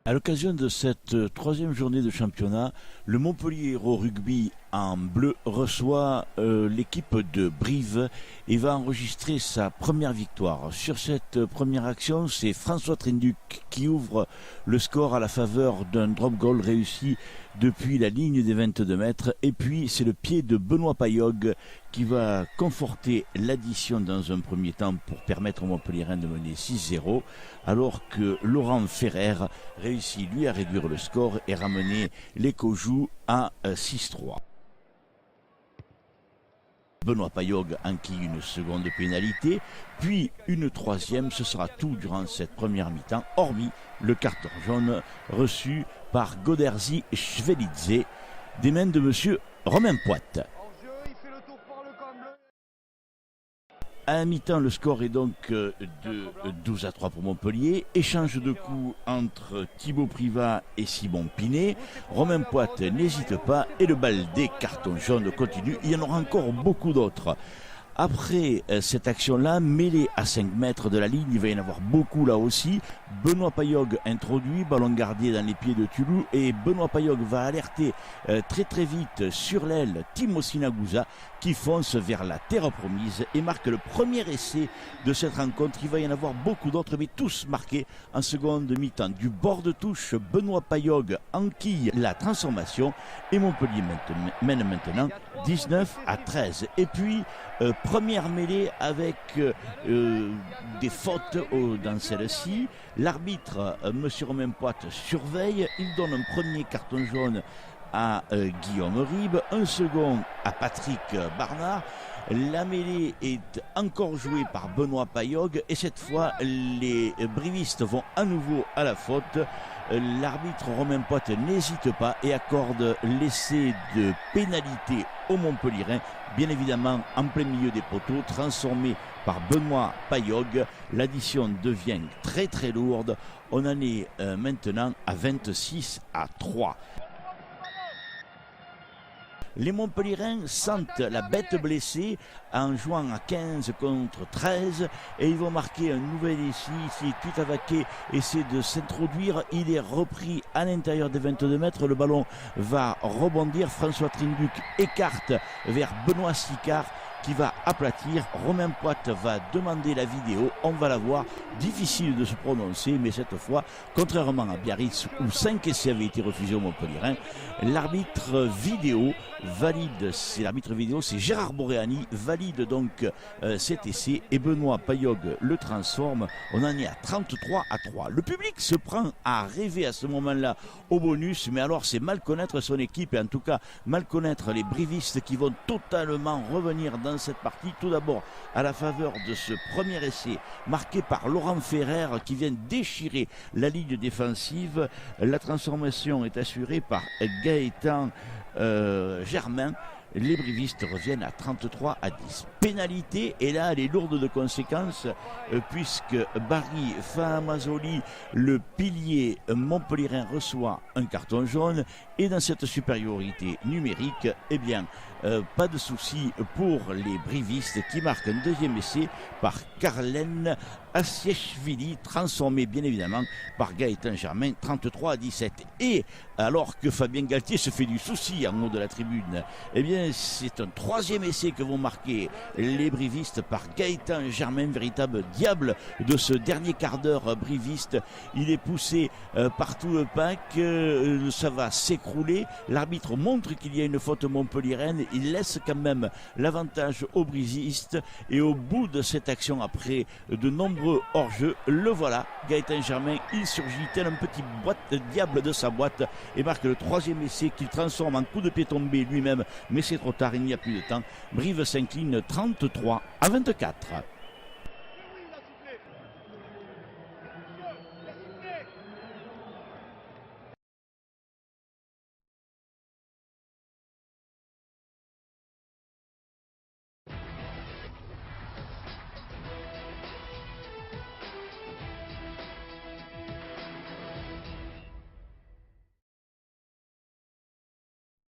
À l'occasion de cette troisième journée de championnat, le Montpellier Hérault Rugby en bleu reçoit l'équipe de Brive et va enregistrer sa première victoire. Sur cette première action, c'est François Trinduc qui ouvre le score à la faveur d'un drop goal réussi depuis la ligne des 22 mètres. Et puis c'est le pied de Benoît Payog qui va conforter l'addition dans un premier temps pour permettre aux Montpelliérains de mener 6-0, alors que Laurent Ferrer réussit lui à réduire le score et ramener les Cojoux à 6-3. Benoît Payog enquille une seconde pénalité, puis une troisième. Ce sera tout durant cette première mi-temps, hormis le carton jaune reçu par Goderzi Schvelidze des mains de monsieur Romain Poite. À la mi-temps, le score est donc de 12-3 pour Montpellier. Échange de coups entre Thibaut Privat et Simon Pinet. Romain Poite n'hésite pas et le bal des cartons jaunes continue. Il y en aura encore beaucoup d'autres. Après cette action-là, mêlée à 5 mètres de la ligne, il va y en avoir beaucoup là aussi. Benoît Payog introduit, ballon gardé dans les pieds de Tulou, et Benoît Payog va alerter très très vite sur l'aile Timo Sinagusa qui fonce vers la terre promise et marque le premier essai de cette rencontre. Il va y en avoir beaucoup d'autres, mais tous marqués en seconde mi-temps. Du bord de touche, Benoît Payog enquille la transformation et Montpellier mène maintenant 19-13. Et puis première mêlée avec des fautes dans celle-ci. L'arbitre, M. Romain Poite, surveille. Il donne un premier carton jaune à Guillaume Ribes, un second à Patrick Barnard. La mêlée est encore jouée par Benoît Payog et cette fois les brivistes vont à nouveau à la faute. L'arbitre Romain Poite n'hésite pas et accorde l'essai de pénalité au Montpelliérain, bien évidemment en plein milieu des poteaux, transformé par Benoît Payog. L'addition devient très très lourde. On en est maintenant à 26-3. Les Montpelliérains sentent la bête blessée en jouant à 15 contre 13 et ils vont marquer un nouvel essai. Ici, Tutavaké essaie de s'introduire. Il est repris à l'intérieur des 22 mètres. Le ballon va rebondir. François Trinduc écarte vers Benoît Sicard qui va aplatir. Romain Poite va demander la vidéo, on va la voir. Difficile de se prononcer, mais cette fois, contrairement à Biarritz où 5 essais avaient été refusés au Montpelliérain, l'arbitre vidéo valide, c'est Gérard Boréani, valide donc cet essai et Benoît Payog le transforme. On en est à 33-3. Le public se prend à rêver à ce moment-là au bonus, mais alors c'est mal connaître son équipe et en tout cas mal connaître les brivistes qui vont totalement revenir dans cette partie. Tout d'abord à la faveur de ce premier essai marqué par Laurent Ferrer qui vient déchirer la ligne défensive. La transformation est assurée par Gaëtan Germain. Les brivistes reviennent à 33-10. Pénalité, et là elle est lourde de conséquences puisque Barry Fahamazoli, le pilier montpelliérain, reçoit un carton jaune et dans cette supériorité numérique, eh bien pas de souci pour les brivistes qui marquent un deuxième essai par Karlen Asieshvili, transformé bien évidemment par Gaëtan Germain, 33-17. Et alors que Fabien Galtier se fait du souci en haut de la tribune, eh bien c'est un troisième essai que vont marquer les brivistes par Gaëtan Germain, véritable diable de ce dernier quart d'heure briviste. Il est poussé par tout le pack, ça va s'écrouler. L'arbitre montre qu'il y a une faute montpelliéraine, il laisse quand même l'avantage aux brivistes et au bout de cette action, après de nombreux hors-jeu, le voilà, Gaëtan Germain, il surgit tel un petit diable de sa boîte et marque le troisième essai qu'il transforme en coup de pied tombé lui-même, mais c'est trop tard, il n'y a plus de temps. Brive s'incline 33-24.